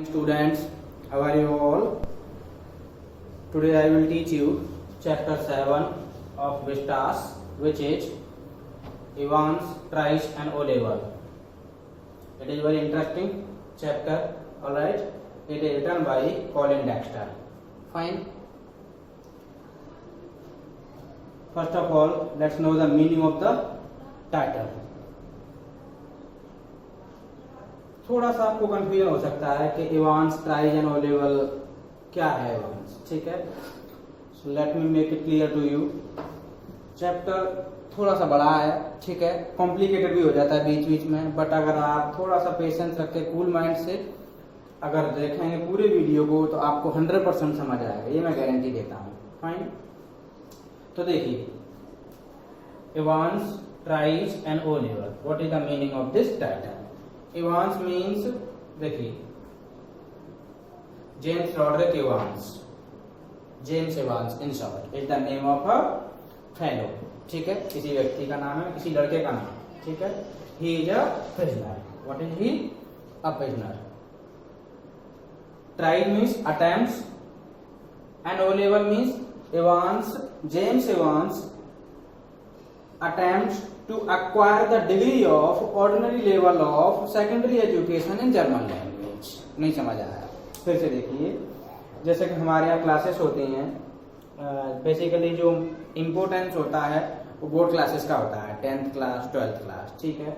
Students, how are you all? Today I will teach you chapter 7 of Vistas, which is Evans, Trice and O-level. It is very interesting chapter, alright? It is written by Colin Dexter. Fine. First of all, let's know the meaning of the title. थोड़ा सा आपको confusion हो सकता है कि Evans, tries and ओ-लेवल क्या है Evans, ठीक है? So let me make it clear to you. Chapter थोड़ा सा बड़ा है, ठीक है, कॉम्प्लिकेटेड भी हो जाता है बीच बीच में, बट अगर आप थोड़ा सा पेशेंस रख के कूल माइंड से अगर देखेंगे पूरे वीडियो को तो आपको 100% समझ आएगा, ये मैं गारंटी देता हूँ. फाइन. तो देखिए, Evans, tries and O level, what is the meaning of this title? Evans means, देखिए, James Roderick Evans, James Evans in short is the name of a fellow, ठीक है, किसी व्यक्ति का नाम है, किसी लड़के का नाम, ठीक है. He is a prisoner. What is he? A prisoner. Tried means attempts and O level means Evans, James Evans attempts to acquire the degree of ordinary level of secondary education in German language. नहीं समझ आया? फिर से देखिए, जैसे कि हमारे यहाँ क्लासेस होती हैं, बेसिकली जो इम्पोर्टेंस होता है वो बोर्ड क्लासेस का होता है, 10th क्लास, 12th क्लास, ठीक है,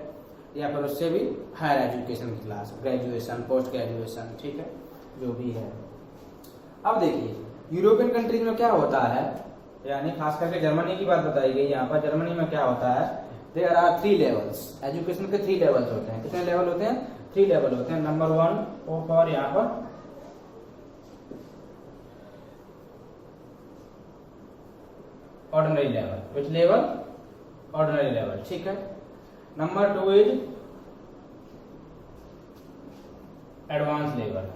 या फिर उससे भी हायर एजुकेशन की क्लास, ग्रेजुएशन, पोस्ट ग्रेजुएशन, ठीक है, जो भी है. अब देखिए, यूरोपियन कंट्रीज में क्या होता है, यानी खास करके जर्मनी की बात बताई गई यहाँ पर. जर्मनी में क्या होता है, देयर आर 3 लेवल्स. एजुकेशन के 3 लेवल्स होते हैं. कितने लेवल होते हैं? 3 लेवल होते हैं. नंबर 1 और यहाँ पर ordinary level. Which level? Ordinary level, ठीक है. नंबर 2 इज एडवांस लेवल,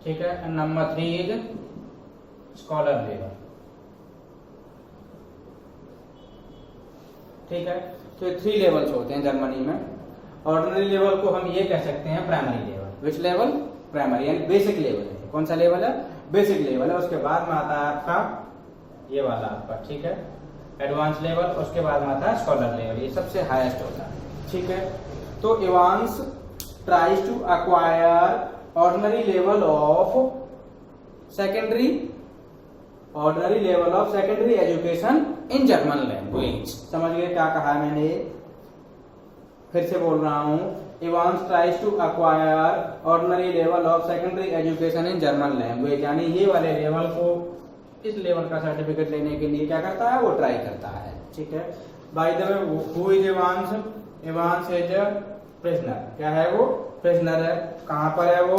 ठीक है. And number 3 is scholar level, ठीक है. तो ये 3 लेवल्स होते हैं जर्मनी में. ऑर्डिनरी लेवल को हम ये कह सकते हैं primary level. Which level? Primary, यानी बेसिक लेवल है. कौन सा लेवल है? बेसिक लेवल है. उसके बाद में आता है आपका ये वाला आपका, ठीक है, एडवांस लेवल. उसके बाद में आता है स्कॉलर लेवल. ये सबसे हाईएस्ट होता है, ठीक है. तो Evans tries to acquire ordinary level of secondary education in German language. समझ गए क्या कहा है मैंने? फिर से बोल रहा हूँ, Evans tries to acquire ordinary level of secondary education in German language, यानी ये वाले लेवल को, इस लेवल का सर्टिफिकेट लेने के लिए क्या करता है, वो ट्राई करता है, ठीक है. By the way, who is Evans? Evans is a prisoner. क्या है वो? प्रिजनर है. कहां पर है वो?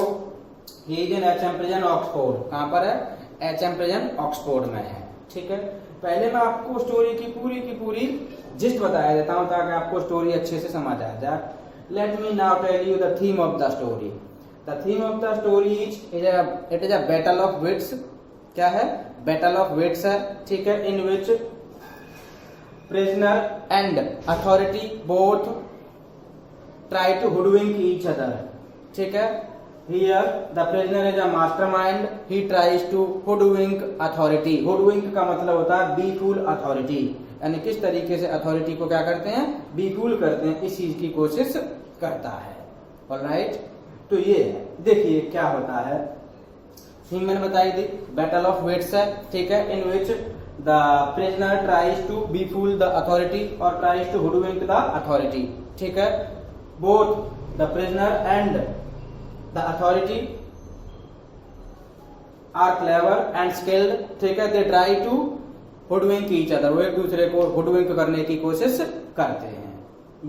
He is in HM prison Oxford. कहां पर है? एचएम प्रिजन ऑक्सफोर्ड में है, ठीक है. पहले मैं आपको स्टोरी की पूरी जिस्ट बताया देता हूं ताकि आपको स्टोरी अच्छे से समझ आ जाए. Let me now tell you the theme of the story. The theme of the story it is a battle of wits. क्या है? बैटल ऑफ विट्स है, ठीक है. In which prisoner and authority both try to hoodwink each other, ठीक है. Here the prisoner is a mastermind. He tries to hoodwink authority. hoodwink का मतलब होता है befool authority, यानी किस तरीके से अथॉरिटी को क्या करते हैं, befool करते हैं, इस चीज की कोशिश करता है. ऑलराइट. तो ये देखिए क्या होता है. थीम मैंने बताई थी, बैटल ऑफ विट्स है, ठीक है. In which the prisoner tries to befool the authority और tries to hoodwink the authority, ठीक है. Both the prisoner and the authority are clever and skilled, ठीक है. They try to hoodwink each other. वो एक दूसरे को hoodwink करने की कोशिश करते हैं.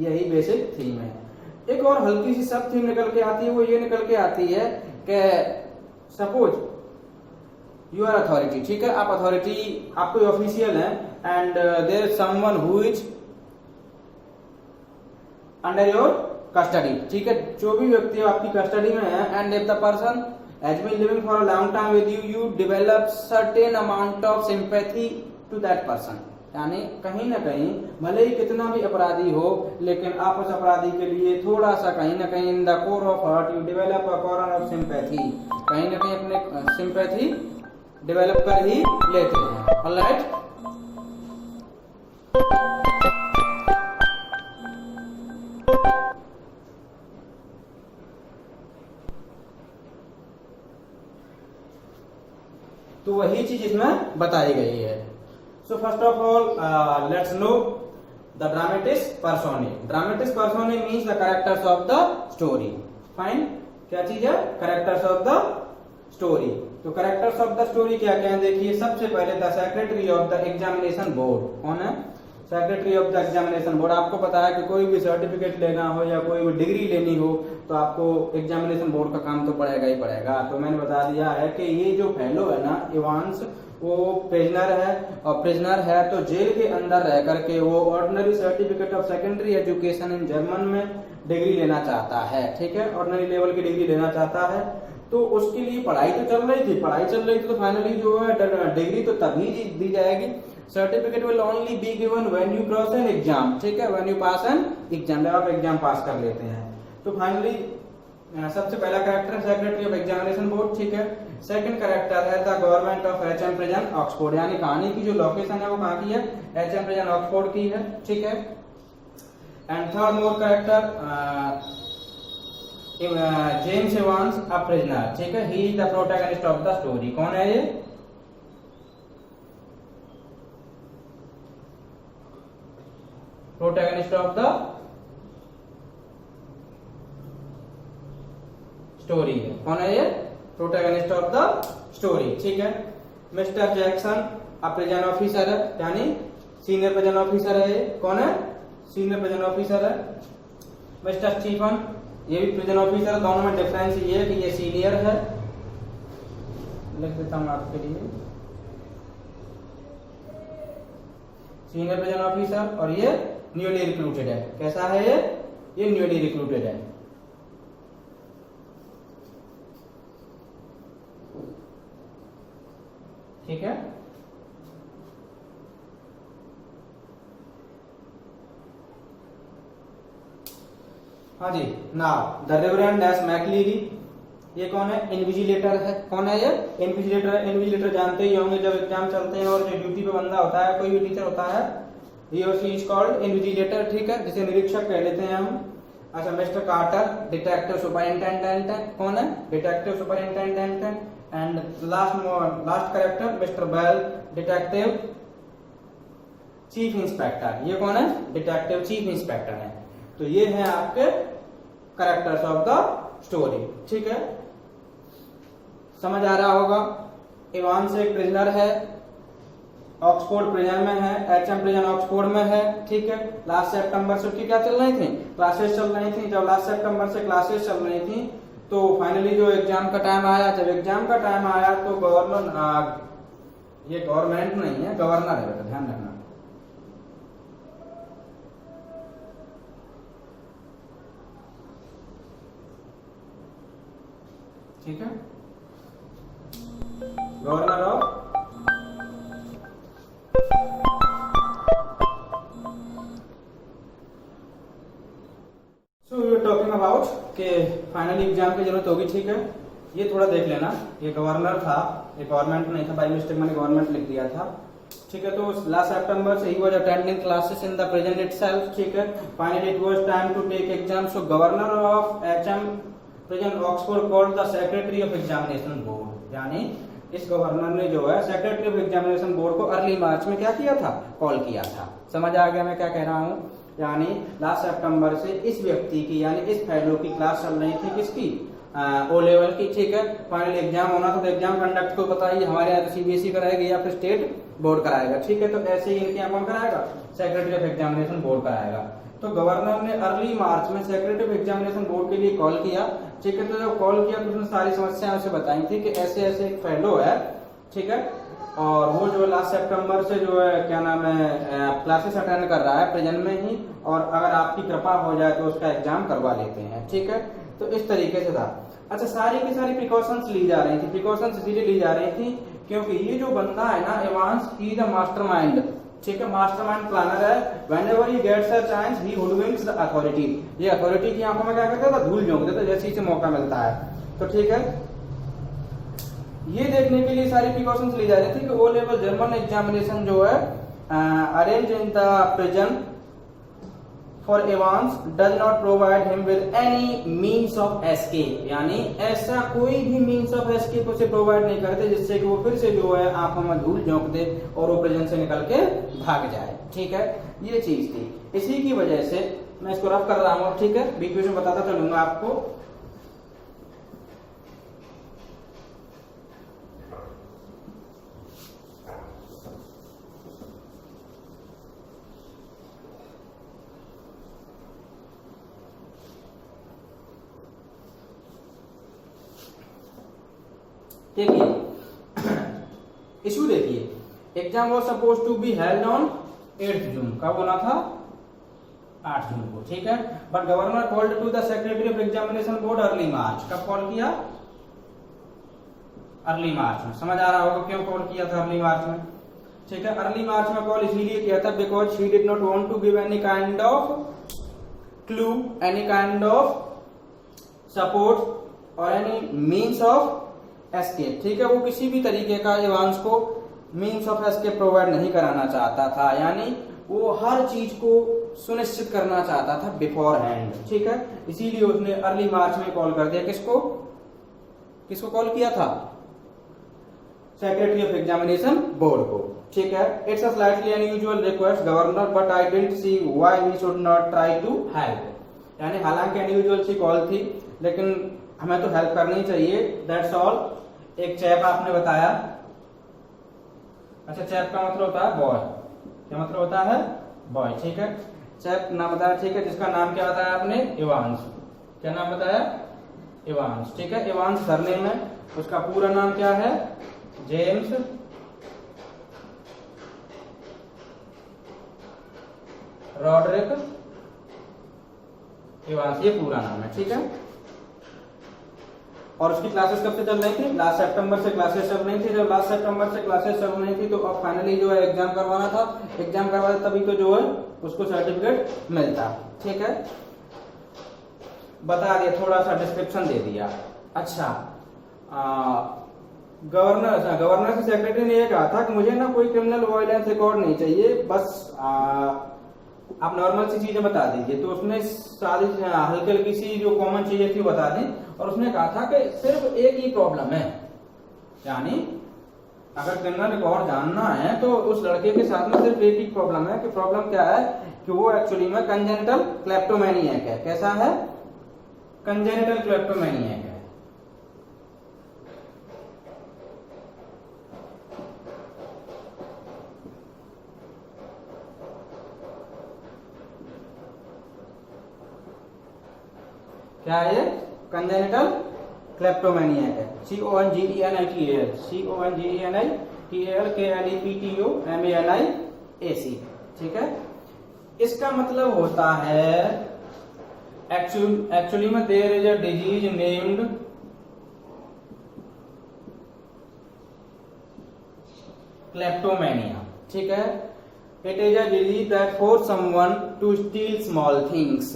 यही बेसिक थीम है. एक और हल्की सी सब थीम निकल के आती है. वो ये निकल के आती है कि सपोज यू आर अथॉरिटी, ठीक है. आप अथॉरिटी, आप कोई ऑफिशियल है and there is someone who is under your custody, ठीक है. जो भी व्यक्ति आपकी कस्टडी में है and if the person has been living for a long time with you, you develop certain amount of sympathy to that person, यानी कहीं ना कहीं भले ही कितना भी अपराधी हो, लेकिन आप उस अपराधी के लिए थोड़ा सा कहीं ना कहीं in the core of heart you develop a corner of sympathy, कहीं ना कहीं अपने सिंपैथी डेवलप कर ही लेते हैं। ऑलराइट, तो वही चीज इसमें बताई गई है। So first of all let's know the dramatis personae. Dramatis personae means the characters of the story. Fine, क्या चीज है? Characters of the story. तो कैरेक्टर्स ऑफ द स्टोरी क्या क्या है? देखिए, सबसे पहले the secretary of the examination board. कौन है? Secretary of the examination board. आपको पता है कि कोई भी सर्टिफिकेट लेना हो या कोई भी डिग्री लेनी हो तो आपको एग्जामिनेशन बोर्ड का काम तो पड़ेगा ही पड़ेगा। तो मैंने बता दिया है कि ये जो फेलो है ना, इवांस, वो प्रिजनर है, और प्रिजनर है तो जेल के अंदर रह करके वो ordinary certificate of secondary education in German में डिग्री लेना चाहता है। ठीक है, ऑर्डिनरी लेवल की डिग्री लेना चाहता है। तो उसके लिए पढ़ाई तो चल रही थी, तो फाइनली जो है डिग्री तो तभी दी जाएगी। Certificate will only be given when you cross an exam. ठीक है, when you pass an exam, जब आप एग्जाम पास कर लेते हैं। तो फाइनली सबसे पहला कैरेक्टर है सेक्रेटरी ऑफ एग्जामिनेशन बोर्ड। ठीक है, सेकंड कैरेक्टर है the government of HM prison Oxford, यानी कहानी की जो लोकेशन है वो कहाँ की है? एचएम प्रिजन ऑक्सफोर्ड की है। ठीक है, and third more character James Evans a prisoner. ठीक है, he is the protagonist of the story. कौन है ये? प्रोटैगनिस्ट ऑफ द स्टोरी है। कौन है ये? Protagonist of the story. ठीक है, mister Jackson a prison officer है, यानी सीनियर प्रिजन ऑफिसर है ये। कौन है? सीनियर प्रिजन ऑफिसर है। मिस्टर स्टीफन, ये भी प्रिजन ऑफिसर। दोनों में डिफरेंस ये है कि ये सीनियर है, लिख देता हूं आपके लिए, सीनियर प्रिजन ऑफिसर, और ये न्यूली रिक्रूटेड है। कैसा है ये? ये न्यूली रिक्रूटेड है। ठीक है, हाँ जी। नाउ द रेवरेंड एस मैकलीरी, ये कौन है? इन्विजिलेटर है। कौन है ये? इन्विजिलेटर है। इन्विजिलेटर जानते ही होंगे, जब एग्जाम चलते हैं और जो ड्यूटी पे बंदा होता है, कोई भी टीचर होता है, he or she is called invigilator. ठीक है, जिसे निरीक्षक कह लेते हैं हम। अच्छा, मिस्टर कार्टर डिटेक्टिव सुपरिंटेंडेंट है। कौन है? डिटेक्टिव सुपरिंटेंडेंट है। And last character mister Bell detective chief inspector. ये कौन है? डिटेक्टिव चीफ इंस्पेक्टर है। तो ये है आपके कैरेक्टर्स ऑफ द स्टोरी। ठीक है, समझ आ रहा होगा। इवांस एक प्रिजनर है, ऑक्सफोर्ड प्रिजन में है, एचएम प्रिजन ऑक्सफोर्ड में है। ठीक है, लास्ट सितंबर से उसकी क्या चल रही थी? क्लासेस चल रही थी। जब लास्ट सितंबर से क्लासेस चल रही थी तो फाइनली जो एग्जाम का टाइम आया, जब एग्जाम का टाइम आया तो गवर्नर, ये गवर्नमेंट नहीं है, गवर्नर है, बेटा ध्यान रखना। ठीक है, गवर्नर ऑफ टॉकिंग अबाउट के फाइनली एग्जाम की जरूरत होगी। ठीक है, ये थोड़ा देख लेना, ये गवर्नर था, ये गवर्नमेंट नहीं था, बाय मिस्टेक मैंने गवर्नमेंट लिख दिया था। ठीक है, तो लास्ट सितंबर से ही was attending classes in the present itself. ठीक है, finally it was time to take exam. So governor of HM present Oxford called the secretary of examination board, यानी इस गवर्नर ने जो है सेक्रेटरी ऑफ एग्जामिनेशन बोर्ड को early March में क्या किया था? कॉल किया था। समझ आ गया मैं क्या कह रहा हूँ? यानी लास्ट सितंबर से इस व्यक्ति की, यानी इस फेलो की क्लास चल रही थी, किसकी? ओ लेवल की। ठीक है, फाइनल एग्जाम होना था, तो एग्जाम कंडक्ट को बताइए, हमारे यहाँ तो सीबीएसई कराएगा या फिर स्टेट बोर्ड कराएगा। ठीक है, तो ऐसे ही इनके यहाँ कौन कराएगा? सेक्रेटरी ऑफ एग्जामिनेशन बोर्ड कराएगा। तो गवर्नर ने अर्ली मार्च में सेक्रेटरी ऑफ एग्जामिनेशन बोर्ड के लिए कॉल किया। ठीक है, तो जब कॉल किया तो उसने सारी समस्याएं उसे बताई थी कि ऐसे ऐसे एक फेलो है। ठीक है, और वो जो लास्ट सितंबर से जो है क्या नाम है क्लासेस अटेंड कर रहा है प्रेजेंट में ही, और अगर आपकी कृपा हो जाए तो उसका एग्जाम करवा लेते हैं। ठीक है, तो इस तरीके से था। अच्छा, सारी की सारी प्रिकॉशंस ली जा रही थी। प्रिकॉशंस इसीलिए ली जा रही थी क्योंकि ये जो बंदा है ना, इवांस, ही द मास्टरमाइंड, ठीक है, मास्टरमाइंड प्लानर है। whenever he gets a chance he hoodwinks the authority, ये अथॉरिटी की आंखों में क्या करता था, धूल झोंक देता जैसे ही मौका मिलता है। तो ठीक है, ये देखने के लिए सारी प्रिकॉशंस ली जा रही थी कि ओ लेवल जर्मन एग्जामिनेशन जो है arrange in the prison for Evans does not provide him with any means of escape, यानी ऐसा कोई भी मीन्स ऑफ एस्केप उसे प्रोवाइड नहीं करते जिससे कि वो फिर से जो है आंखों में धूल झोंक दे और वो प्रिजन से निकल के भाग जाए। ठीक है, ये चीज थी। इसी की वजह से मैं इसको रफ कर रहा हूँ। ठीक है, बीच बीच में बताता चलूंगा आपको। देखिए इशू देखिए, exam was suppose to be held on 8 June, कब होना था, 8 जून को। ठीक है, but governor called to the secretary of examination board early March, कब कॉल किया, अर्ली मार्च में। समझ आ रहा होगा क्यों कॉल किया था अर्ली मार्च में। ठीक है, अर्ली मार्च में कॉल इसलिए किया था because she did not want to give any kind of clue, any kind of support और एनी मीन्स ऑफ एस्केप। ठीक है, वो किसी भी तरीके का एवांस को मीन्स ऑफ एस्केप प्रोवाइड नहीं कराना चाहता था, यानी वो हर चीज को सुनिश्चित करना चाहता था बिफोर हैंड। ठीक है, इसीलिए उसने अर्ली मार्च में कॉल कर दिया। किसको किसको कॉल किया था, सेक्रेटरी ऑफ एग्जामिनेशन बोर्ड को। ठीक है, it's a slightly unusual request governor but I didn't see why we should not try to help, यानी हालांकि अनयूजुअल सी कॉल थी लेकिन हमें तो हेल्प करनी चाहिए, दैट्स ऑल। एक चैप आपने बताया, अच्छा चैप का मतलब होता है बॉय, क्या मतलब होता है, बॉय। ठीक है, चैप नाम बताया। ठीक है, जिसका नाम क्या बताया आपने, इवांस। क्या नाम बताया, इवांस। ठीक है, इवांस सरनेम है, उसका पूरा नाम क्या है, जेम्स रॉड्रिक इवांस, ये पूरा नाम है। ठीक है, और उसकी क्लासेस कब से चल रही थी, लास्ट सितंबर से क्लासेस चल रही थी। जब लास्ट सितंबर से क्लासेस चल रही थी तो अब फाइनली जो है एग्जाम करवाना था, एग्जाम करवाया तभी तो जो है उसको सर्टिफिकेट मिलता। ठीक है, बता दिया, थोड़ा सा डिस्क्रिप्शन दे दिया। अच्छा, गवर्नर से सेक्रेटरी ने ये कहा था कि मुझे ना कोई क्रिमिनल वायलेंस रिकॉर्ड नहीं चाहिए, बस आप नॉर्मल सी चीजें बता दीजिए। तो उसने सारी हल्की हल्की सी जो कॉमन चीजें थी बता दी, और उसने कहा था कि सिर्फ एक ही प्रॉब्लम है, यानी अगर क्रिमिनल रिकॉर्ड जानना है तो उस लड़के के साथ में सिर्फ एक ही प्रॉब्लम है। कि प्रॉब्लम क्या है कि वो एक्चुअली में कंजेनिटल क्लेप्टोमेनियक है। कैसा है, कंजेनिटल क्लेप्टोमेनियक है। क्या है ये, कंजेनिटल क्लेप्टोमेनियक है। CONGENITAL, CONGENITAL KLEPTOMANIAC। ठीक है, इसका मतलब होता है एक्चुअली में there is a disease named kleptomania. ठीक है, it is a disease that force someone to steal small things.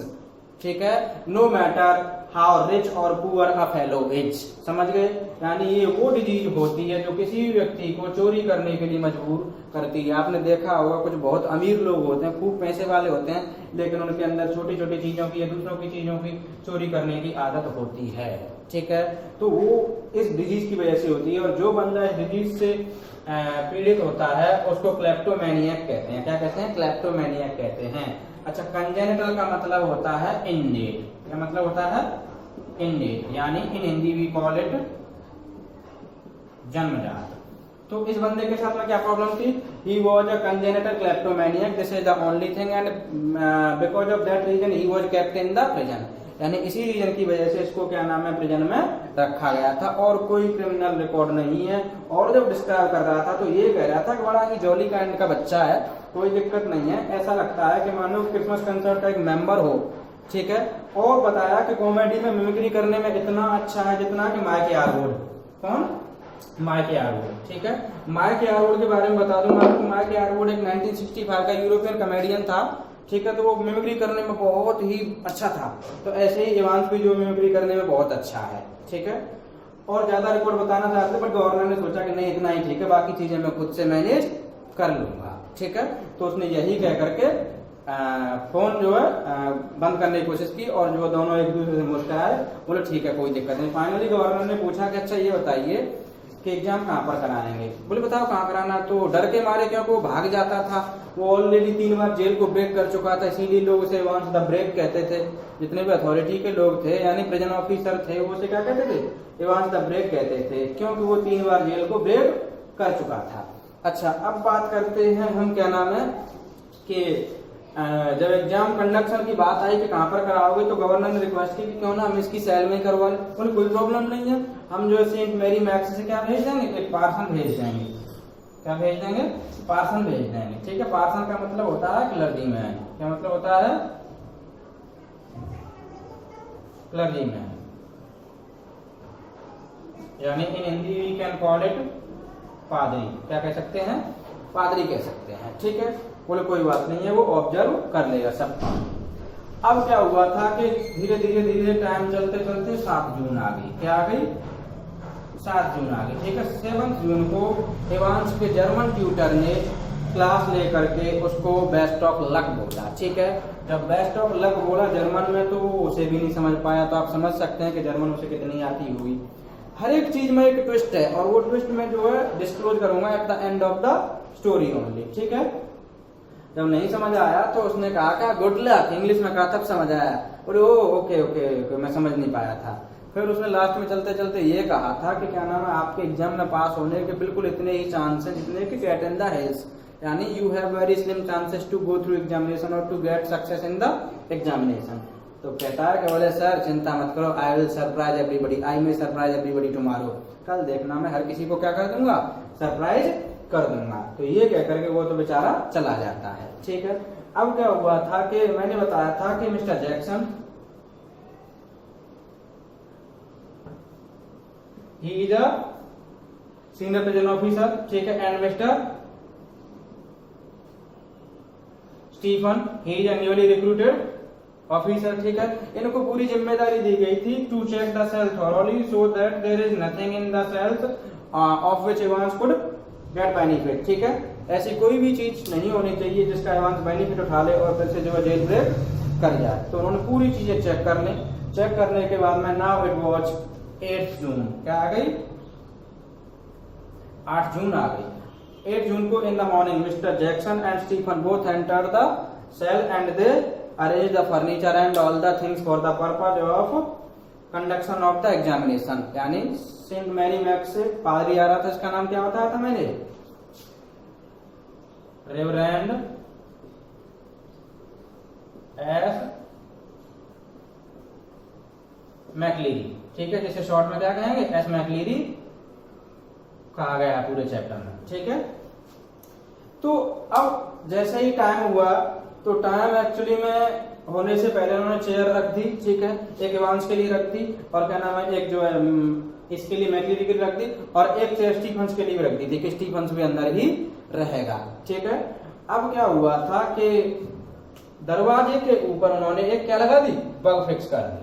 ठीक है, नो मैटर हाउ रिच और पुअर अ फेलो इज। समझ गए, यानी ये वो डिजीज होती है जो किसी भी व्यक्ति को चोरी करने के लिए मजबूर करती है। आपने देखा होगा कुछ बहुत अमीर लोग होते हैं, खूब पैसे वाले होते हैं, लेकिन उनके अंदर छोटी छोटी चीजों की या दूसरों की चीजों की चोरी करने की आदत होती है। ठीक है, तो वो इस डिजीज की वजह से होती है, और जो बंदा इस डिजीज से पीड़ित होता है उसको क्लेप्टोमेनियक कहते हैं। क्या कहते हैं, क्लेप्टोमेनियक कहते हैं। अच्छा, कंजेनिटल का मतलब होता है इनडेड। क्या मतलब होता है, इनडेड, यानी in Hindi we call it जन्मजात। तो इस बंदे के साथ में क्या प्रॉब्लम थी, he was a congenital kleptomaniac, this is the only thing, and because of that reason he was kept in the prison, यानी इसी रीजन की वजह से इसको क्या नाम है, प्रिजन में रखा गया था, और कोई क्रिमिनल रिकॉर्ड नहीं है। और जब डिस्क्राइब कर रहा था तो ये कह रहा था कि बड़ा ही जॉली काइंड का बच्चा है, कोई दिक्कत नहीं है, ऐसा लगता है कि मानो क्रिसमस कंसर्ट का एक मेंबर हो। ठीक है, और बताया कि कॉमेडी में मिमिक्री करने में इतना अच्छा है जितना कि माइक यारवुड। कौन, माइक एयरवुड। ठीक है, माइक एयरवुड के बारे में बता दूं मैं आपको। माइक एयरवुड एक 1965 का यूरोपियन कॉमेडियन था। ठीक है, तो वो मिमिक्री करने में बहुत ही अच्छा था। तो ऐसे ही इवांस भी जो मिमिक्री करने में बहुत अच्छा है। ठीक है, और ज्यादा रिकॉर्ड बताना चाहते बट गवर्नर ने सोचा कि नहीं इतना ही ठीक है, बाकी चीजें मैं खुद से मैनेज कर लूंगा। ठीक है, तो उसने यही कह करके फोन जो है बंद करने की कोशिश की और जो दोनों एक दूसरे से मुस्कुराए, बोले ठीक है कोई दिक्कत नहीं। फाइनली गवर्नर ने पूछा कि अच्छा ये बताइए कि एग्जाम कहाँ पर कराएंगे। बोले बताओ कहाँ कराना। तो डर के मारे क्योंकि वो भाग जाता था, वो ऑलरेडी 3 बार जेल को ब्रेक कर चुका था, इसीलिए लोग उसे इवांस द ब्रेक कहते थे। जितने भी अथॉरिटी के लोग थे यानी प्रिजन ऑफिसर थे, वो उसे क्या कहते थे, इवांस द ब्रेक कहते थे, क्योंकि वो 3 बार जेल को ब्रेक कर चुका था। अच्छा, अब बात करते हैं हम क्या नाम है कि जब एग्जाम कंडक्शन की बात आई कि कहाँ पर कराओगे, तो गवर्नर ने रिक्वेस्ट की कि क्यों ना हम इसकी सेल में करवा लें। बोले कोई प्रॉब्लम नहीं है, हम जो है सेंट मैरी मैक्स से क्या भेज देंगे, एक पार्सल भेज देंगे। क्या भेज देंगे, पार्सल भेज देंगे। ठीक है, पार्सल का मतलब होता है क्लर्जीमैन। क्या मतलब होता है, क्लर्जीमैन, यानी in Hindi we can call it पादरी। क्या कह सकते हैं, पादरी कह सकते हैं। ठीक है, बोले कोई बात नहीं है, वो ऑब्जर्व कर लेगा सब काम। अब क्या हुआ था कि धीरे धीरे टाइम चलते चलते 7 जून आ गई। क्या आ गई, 7 जून आ गई। ठीक है, 7 जून को इवांस के जर्मन ट्यूटर ने क्लास लेकर के उसको बेस्ट ऑफ लक बोला। ठीक है, जब बेस्ट ऑफ लक बोला जर्मन में, तो वो उसे भी नहीं समझ पाया। तो आप समझ सकते हैं कि जर्मन उसे कितनी आती हुई। हर एक चीज में एक ट्विस्ट है, और वो ट्विस्ट में जो है डिस्क्लोज करूंगा at the end of the story only. ठीक है, जब नहीं समझ आया तो उसने कहा क्या गुड लक, इंग्लिश में कहा, तब समझ आया। और ओके ओके मैं समझ नहीं पाया था। फिर उसने लास्ट में चलते चलते ये कहा था कि क्या नाम है, आपके एग्जाम में पास होने के बिल्कुल इतने ही चांस हैं जितने कि कैट इन द हिल्स, यानी you have very slim chances to go through examination और to get success in the examination. तो कहता है कि बोले सर चिंता मत करो, I will surprise everybody, I may surprise everybody tomorrow. कल देखना मैं हर किसी को क्या कर दूंगा, सरप्राइज कर दूंगा। तो ये कह करके वो तो बेचारा चला जाता है। ठीक है, अब क्या हुआ था कि मैंने बताया था कि mister Jackson he is a senior prison officer. ठीक है, and mister Stephen he is a newly recruited officer. ठीक है, इनको पूरी जिम्मेदारी दी गई थी to check the cell thoroughly so that there is nothing in the cells of which Evans could get benefit. ठीक है, ऐसी कोई भी चीज नहीं होनी चाहिए जिसका इवांस बेनिफिट उठा ले और फिर से जो है जेल ब्रेक कर जाए। तो उन्होंने पूरी चीजें चेक कर ली। चेक करने के बाद में नाउ इट वाज 8 जून। क्या आ गई, 8 जून आ गई। 8 जून को in the morning mister Jackson and Stephen both enter the cell and they arrange the furniture and all the things for the purpose of conduction of the examination. यानी Saint Mary Max से पादरी आ रहा था, इसका नाम क्या बताया था मैंने, रेवरेंड एस मैकलीरी। ठीक है, जिसे शॉर्ट में क्या कहेंगे, एस मैकलीरी कहा गया पूरे चैप्टर में। ठीक है, तो अब जैसे ही टाइम हुआ तो टाइम एक्चुअली में होने से पहले उन्होंने चेयर रख दी। ठीक है, एक इवांस के लिए रख दी और क्या नाम है, एक जो है इसके लिए मैकलीरी के लिए रख दी और एक चेयर स्टीफन्स के लिए भी रख दी थी कि स्टीफन्स भी अंदर ही रहेगा। ठीक है, अब क्या हुआ था कि दरवाजे के ऊपर उन्होंने एक क्या लगा दी, बग फिक्स कर दी।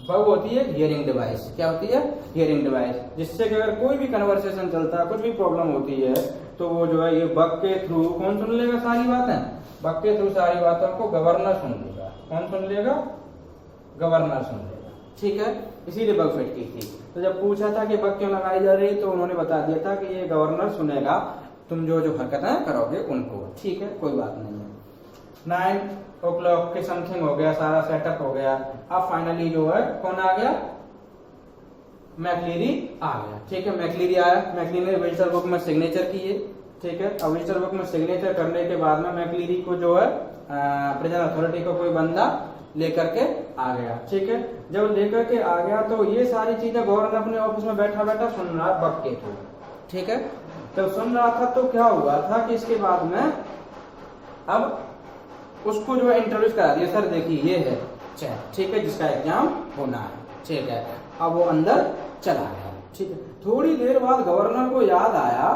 बग होती है हियरिंग डिवाइस। क्या होती है, हियरिंग डिवाइस, जिससे कि अगर कोई भी कन्वर्सेशन चलता है, कुछ भी प्रॉब्लम होती है, तो वो जो है ये बग के थ्रू कौन सुन लेगा सारी बातें, बग के थ्रू सारी बातों को गवर्नर सुन लेगा। कौन सुन लेगा, गवर्नर सुन लेगा। ठीक है, इसीलिए बग फिट की थी। तो जब पूछा था कि बग क्यों लगाई जा रही, तो उन्होंने बता दिया था कि ये गवर्नर सुनेगा तुम जो जो हरकतें करोगे उनको। ठीक है, कोई बात नहीं है। 9 o'clock के समथिंग हो गया, सारा सेटअप हो गया। अब फाइनली जो है कौन आ गया, मैकलीरी आ गया। ठीक है, मैकलीरी आया, मैकलीरी ने रजिस्टर बुक में सिग्नेचर किए। ठीक है, अब रजिस्टर बुक में सिग्नेचर करने के बाद में मैकलीरी को जो है प्रिजन अथॉरिटी को कोई बंदा लेकर के आ गया। ठीक है, जब लेकर के आ गया तो ये सारी चीजें गवर्नर अपने ऑफिस में बैठा बैठा सुन रहा बग के थ्रू। ठीक है, जब सुन रहा था तो क्या हुआ था कि इसके बाद में अब उसको जो है इंट्रोड्यूस करा दिया, सर देखिए ये है चैट। ठीक है, जिसका एग्जाम होना है। ठीक है, अब वो अंदर चला गया। ठीक है। थोड़ी देर बाद गवर्नर को याद आया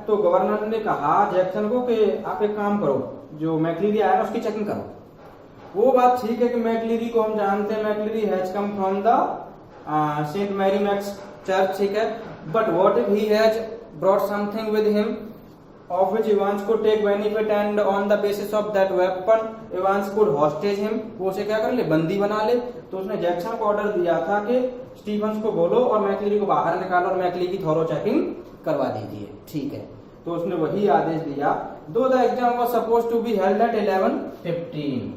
तो गवर्नर ने कहा जैक्सन को कि आप एक काम करो, जो मैक्लीरी आया ना उसकी चेकिंग करो। वो बात ठीक है कि मैक्लीरी को हम जानते हैं, McCleary has come from the saint Mary Max church, ठीक है। But what if he has brought something with him of which Evans could take benefit and on the basis of that weapon Evans could hostage him, वो उसे क्या कर ले, बंदी बना ले। तो उसने जैक्सन को ऑर्डर दिया था कि स्टीफन्स को बोलो और मैक्लीरी को बाहर निकालो और मैक्लीरी की थॉरो चेकिंग करवा दीजिए, ठीक है। तो उसने वही आदेश दिया। दो the exam was suppose to be held at 11:15,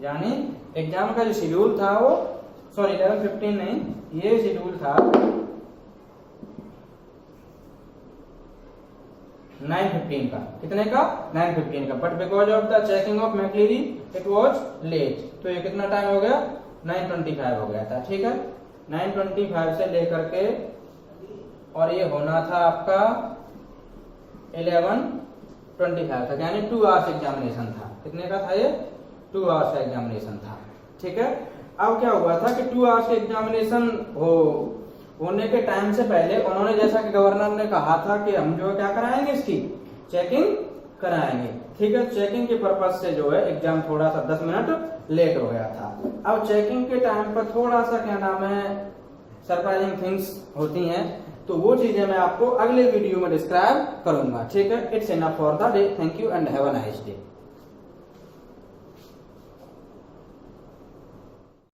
यानी एग्जाम का जो शेड्यूल था वो 11:15 नहीं, ये शेड्यूल था 9:15 का। कितने का? 9:15 का। But because of the checking of McCleary it was late. तो ये कितना टाइम हो गया? 9:25 हो गया था, ठीक है। 9:25 से लेकर के और ये होना था आपका 11:25 तक, यानी 2 आवर्स एग्जामिनेशन था। कितने का था ये? 2 आवर्स का एग्जामिनेशन था, ठीक है। अब क्या हुआ था कि 2 आवर्स के एग्जामिनेशन होने के टाइम से पहले उन्होंने, जैसा कि गवर्नर ने कहा था कि हम जो है क्या कराएंगे, इसकी चेकिंग कराएंगे, ठीक है। चेकिंग के पर्पज से जो है एग्जाम थोड़ा सा 10 मिनट लेट हो गया था। अब चेकिंग के टाइम पर थोड़ा सा क्या नाम है सरप्राइजिंग थिंग्स होती हैं, तो वो चीजें मैं आपको अगले वीडियो में डिस्क्राइब करूंगा, ठीक है। It's enough for the day. Thank you and have a nice day.